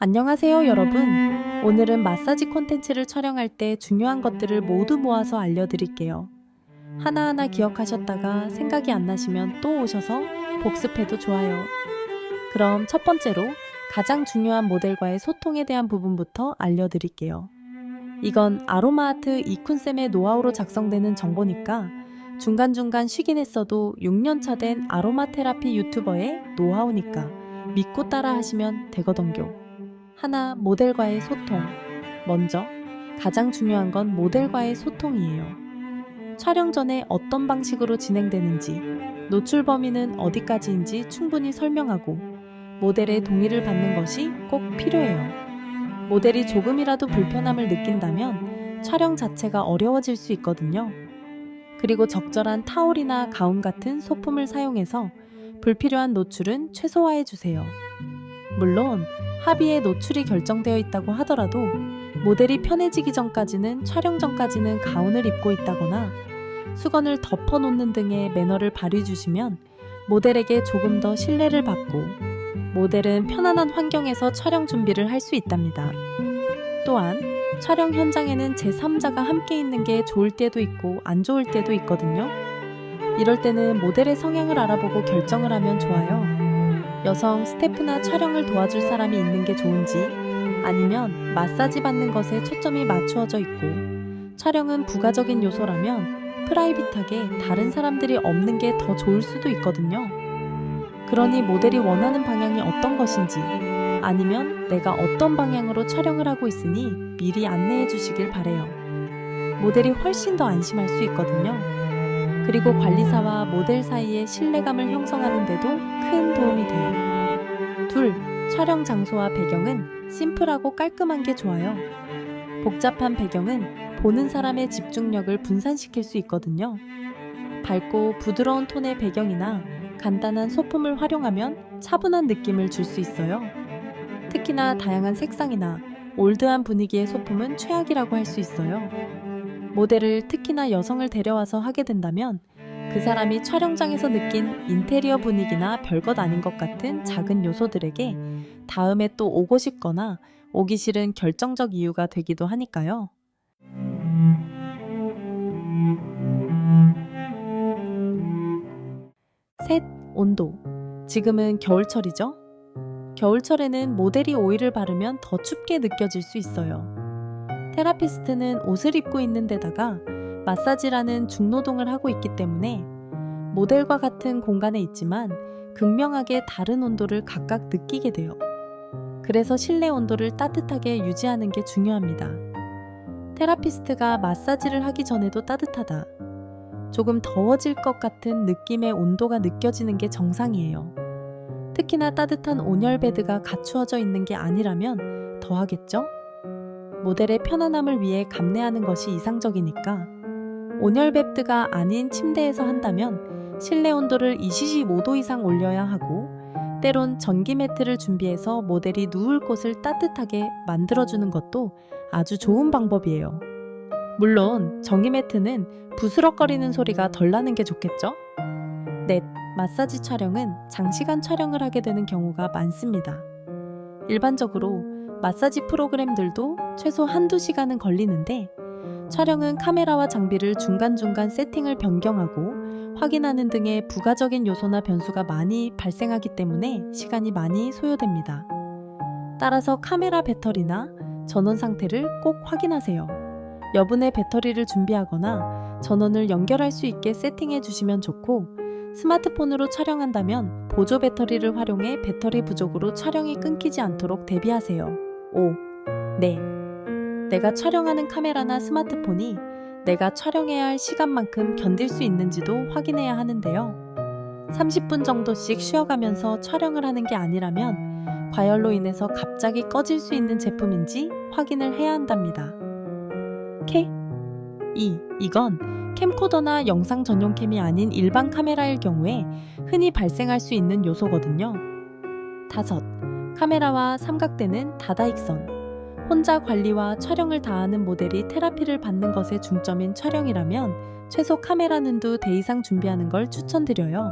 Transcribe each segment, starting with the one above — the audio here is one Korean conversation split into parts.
안녕하세요, 여러분. 오늘은 마사지 콘텐츠를 촬영할 때 중요한 것들을 모두 모아서 알려드릴게요. 하나하나 기억하셨다가 생각이 안 나시면 또 오셔서 복습해도 좋아요. 그럼 첫 번째로 가장 중요한 모델과의 소통에 대한 부분부터 알려드릴게요. 이건 아로마아트 이쿤쌤의 노하우로 작성되는 정보니까 중간중간 쉬긴 했어도 6년차 된 아로마 테라피 유튜버의 노하우니까 믿고 따라 하시면 되거든요. 하나, 모델과의 소통. 먼저, 가장 중요한 건 모델과의 소통이에요. 촬영 전에 어떤 방식으로 진행되는지, 노출 범위는 어디까지인지 충분히 설명하고, 모델의 동의를 받는 것이 꼭 필요해요. 모델이 조금이라도 불편함을 느낀다면 촬영 자체가 어려워질 수 있거든요. 그리고 적절한 타올이나 가운 같은 소품을 사용해서 불필요한 노출은 최소화해 주세요. 물론 합의에 노출이 결정되어 있다고 하더라도 모델이 편해지기 전까지는 촬영 전까지는 가운을 입고 있다거나 수건을 덮어놓는 등의 매너를 발휘해 주시면 모델에게 조금 더 신뢰를 받고 모델은 편안한 환경에서 촬영 준비를 할 수 있답니다. 또한 촬영 현장에는 제3자가 함께 있는 게 좋을 때도 있고 안 좋을 때도 있거든요. 이럴 때는 모델의 성향을 알아보고 결정을 하면 좋아요. 여성 스태프나 촬영을 도와줄 사람이 있는 게 좋은지 아니면 마사지 받는 것에 초점이 맞추어져 있고 촬영은 부가적인 요소라면 프라이빗하게 다른 사람들이 없는 게 더 좋을 수도 있거든요. 그러니 모델이 원하는 방향이 어떤 것인지 아니면 내가 어떤 방향으로 촬영을 하고 있으니 미리 안내해 주시길 바래요. 모델이 훨씬 더 안심할 수 있거든요. 그리고 관리사와 모델 사이의 신뢰감을 형성하는 데도 큰 도움이 돼요. 둘, 촬영 장소와 배경은 심플하고 깔끔한 게 좋아요. 복잡한 배경은 보는 사람의 집중력을 분산시킬 수 있거든요. 밝고 부드러운 톤의 배경이나 간단한 소품을 활용하면 차분한 느낌을 줄 수 있어요. 특히나 다양한 색상이나 올드한 분위기의 소품은 최악이라고 할 수 있어요. 모델을 특히나 여성을 데려와서 하게 된다면 그 사람이 촬영장에서 느낀 인테리어 분위기나 별것 아닌 것 같은 작은 요소들에게 다음에 또 오고 싶거나 오기 싫은 결정적 이유가 되기도 하니까요. 셋, 온도. 지금은 겨울철이죠? 겨울철에는 모델이 오일을 바르면 더 춥게 느껴질 수 있어요. 테라피스트는 옷을 입고 있는 데다가 마사지라는 중노동을 하고 있기 때문에 모델과 같은 공간에 있지만 극명하게 다른 온도를 각각 느끼게 돼요. 그래서 실내 온도를 따뜻하게 유지하는 게 중요합니다. 테라피스트가 마사지를 하기 전에도 따뜻하다, 조금 더워질 것 같은 느낌의 온도가 느껴지는 게 정상이에요. 특히나 따뜻한 온열 베드가 갖추어져 있는 게 아니라면 더하겠죠? 모델의 편안함을 위해 감내하는 것이 이상적이니까 온열 베드가 아닌 침대에서 한다면 실내 온도를 25도 이상 올려야 하고 때론 전기 매트를 준비해서 모델이 누울 곳을 따뜻하게 만들어주는 것도 아주 좋은 방법이에요. 물론 전기 매트는 부스럭거리는 소리가 덜 나는 게 좋겠죠? 넷, 마사지 촬영은 장시간 촬영을 하게 되는 경우가 많습니다. 일반적으로 마사지 프로그램들도 최소 한두 시간은 걸리는데 촬영은 카메라와 장비를 중간중간 세팅을 변경하고 확인하는 등의 부가적인 요소나 변수가 많이 발생하기 때문에 시간이 많이 소요됩니다. 따라서 카메라 배터리나 전원 상태를 꼭 확인하세요. 여분의 배터리를 준비하거나 전원을 연결할 수 있게 세팅해 주시면 좋고 스마트폰으로 촬영한다면 보조 배터리를 활용해 배터리 부족으로 촬영이 끊기지 않도록 대비하세요. 5. 네. 내가 촬영하는 카메라나 스마트폰이 내가 촬영해야 할 시간만큼 견딜 수 있는지도 확인해야 하는데요. 30분 정도씩 쉬어가면서 촬영을 하는 게 아니라면 과열로 인해서 갑자기 꺼질 수 있는 제품인지 확인을 해야 한답니다. 2. 이건 캠코더나 영상 전용 캠이 아닌 일반 카메라일 경우에 흔히 발생할 수 있는 요소거든요. 5. 카메라와 삼각대는 다다익선. 혼자 관리와 촬영을 다하는 모델이 테라피를 받는 것에 중점인 촬영이라면 최소 카메라 눈도 대 이상 준비하는 걸 추천드려요.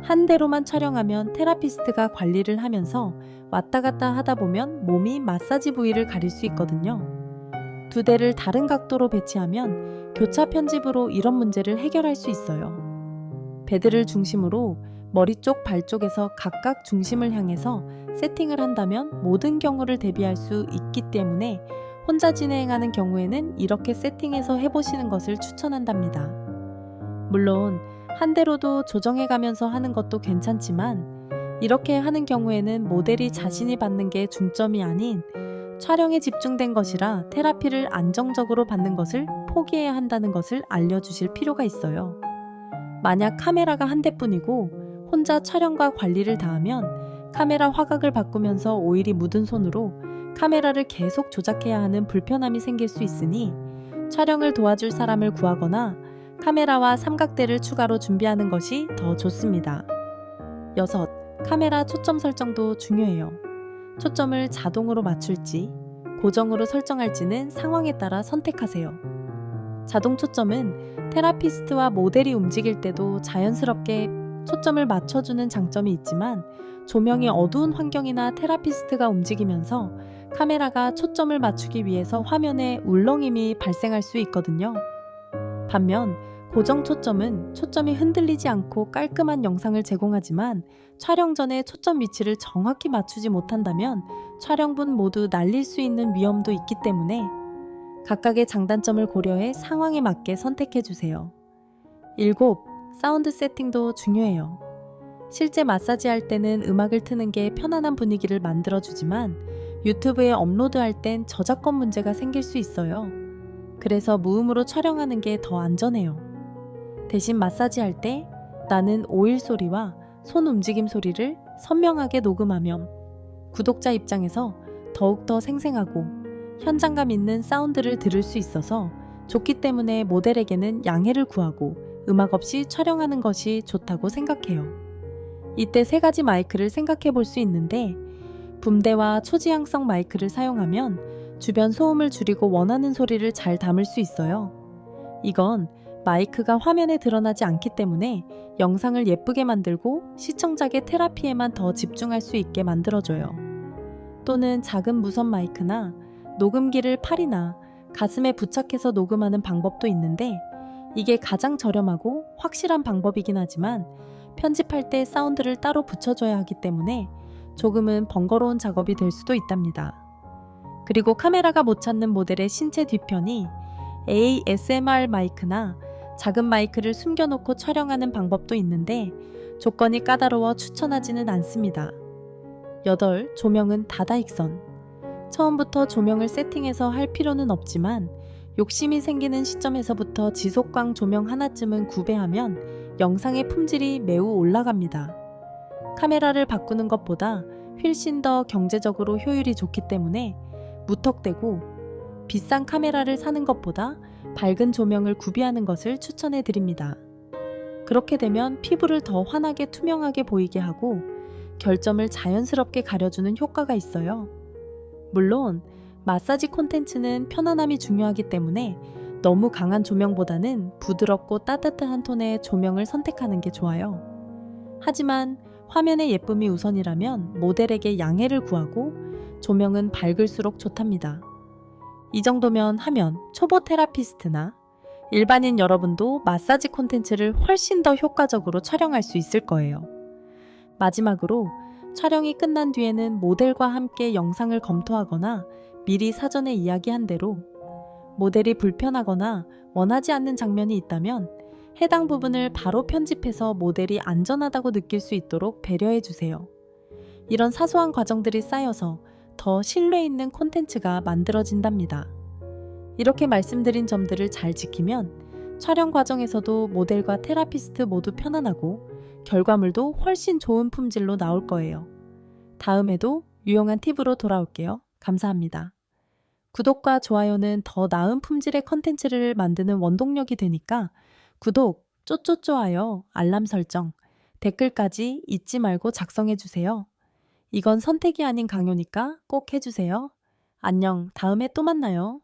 한 대로만 촬영하면 테라피스트가 관리를 하면서 왔다 갔다 하다 보면 몸이 마사지 부위를 가릴 수 있거든요. 두 대를 다른 각도로 배치하면 교차 편집으로 이런 문제를 해결할 수 있어요. 베드를 중심으로 머리 쪽, 발 쪽에서 각각 중심을 향해서 세팅을 한다면 모든 경우를 대비할 수 있기 때문에 혼자 진행하는 경우에는 이렇게 세팅해서 해보시는 것을 추천한답니다. 물론 한 대로도 조정해가면서 하는 것도 괜찮지만 이렇게 하는 경우에는 모델이 자신이 받는 게 중점이 아닌 촬영에 집중된 것이라 테라피를 안정적으로 받는 것을 포기해야 한다는 것을 알려주실 필요가 있어요. 만약 카메라가 한 대뿐이고 혼자 촬영과 관리를 다하면 카메라 화각을 바꾸면서 오일이 묻은 손으로 카메라를 계속 조작해야 하는 불편함이 생길 수 있으니 촬영을 도와줄 사람을 구하거나 카메라와 삼각대를 추가로 준비하는 것이 더 좋습니다. 6. 카메라 초점 설정도 중요해요. 초점을 자동으로 맞출지 고정으로 설정할지는 상황에 따라 선택하세요. 자동 초점은 테라피스트와 모델이 움직일 때도 자연스럽게 초점을 맞춰주는 장점이 있지만 조명이 어두운 환경이나 테라피스트가 움직이면서 카메라가 초점을 맞추기 위해서 화면에 울렁임이 발생할 수 있거든요. 반면 고정 초점은 초점이 흔들리지 않고 깔끔한 영상을 제공하지만 촬영 전에 초점 위치를 정확히 맞추지 못한다면 촬영분 모두 날릴 수 있는 위험도 있기 때문에 각각의 장단점을 고려해 상황에 맞게 선택해주세요. 7. 사운드 세팅도 중요해요. 실제 마사지 할 때는 음악을 트는 게 편안한 분위기를 만들어주지만 유튜브에 업로드할 땐 저작권 문제가 생길 수 있어요. 그래서 무음으로 촬영하는 게 더 안전해요. 대신 마사지 할 때 나는 오일 소리와 손 움직임 소리를 선명하게 녹음하면 구독자 입장에서 더욱더 생생하고 현장감 있는 사운드를 들을 수 있어서 좋기 때문에 모델에게는 양해를 구하고 음악 없이 촬영하는 것이 좋다고 생각해요. 이때 3가지 마이크를 생각해 볼 수 있는데 붐대와 초지향성 마이크를 사용하면 주변 소음을 줄이고 원하는 소리를 잘 담을 수 있어요. 이건 마이크가 화면에 드러나지 않기 때문에 영상을 예쁘게 만들고 시청자의 테라피에만 더 집중할 수 있게 만들어줘요. 또는 작은 무선 마이크나 녹음기를 팔이나 가슴에 부착해서 녹음하는 방법도 있는데 이게 가장 저렴하고 확실한 방법이긴 하지만 편집할 때 사운드를 따로 붙여줘야 하기 때문에 조금은 번거로운 작업이 될 수도 있답니다. 그리고 카메라가 못 찾는 모델의 신체 뒤편이 ASMR 마이크나 작은 마이크를 숨겨놓고 촬영하는 방법도 있는데 조건이 까다로워 추천하지는 않습니다. 8. 조명은 다다익선. 처음부터 조명을 세팅해서 할 필요는 없지만 욕심이 생기는 시점에서부터 지속광 조명 하나쯤은 구배하면 영상의 품질이 매우 올라갑니다. 카메라를 바꾸는 것보다 훨씬 더 경제적으로 효율이 좋기 때문에 무턱대고 비싼 카메라를 사는 것보다 밝은 조명을 구비하는 것을 추천해 드립니다. 그렇게 되면 피부를 더 환하게 투명하게 보이게 하고 결점을 자연스럽게 가려주는 효과가 있어요. 물론 마사지 콘텐츠는 편안함이 중요하기 때문에 너무 강한 조명보다는 부드럽고 따뜻한 톤의 조명을 선택하는 게 좋아요. 하지만 화면의 예쁨이 우선이라면 모델에게 양해를 구하고 조명은 밝을수록 좋답니다. 이 정도면 하면 초보 테라피스트나 일반인 여러분도 마사지 콘텐츠를 훨씬 더 효과적으로 촬영할 수 있을 거예요. 마지막으로 촬영이 끝난 뒤에는 모델과 함께 영상을 검토하거나 미리 사전에 이야기한 대로 모델이 불편하거나 원하지 않는 장면이 있다면 해당 부분을 바로 편집해서 모델이 안전하다고 느낄 수 있도록 배려해 주세요. 이런 사소한 과정들이 쌓여서 더 신뢰 있는 콘텐츠가 만들어진답니다. 이렇게 말씀드린 점들을 잘 지키면 촬영 과정에서도 모델과 테라피스트 모두 편안하고 결과물도 훨씬 좋은 품질로 나올 거예요. 다음에도 유용한 팁으로 돌아올게요. 감사합니다. 구독과 좋아요는 더 나은 품질의 컨텐츠를 만드는 원동력이 되니까 구독, 쪼쪼 좋아요, 알람 설정, 댓글까지 잊지 말고 작성해주세요. 이건 선택이 아닌 강요니까 꼭 해주세요. 안녕, 다음에 또 만나요.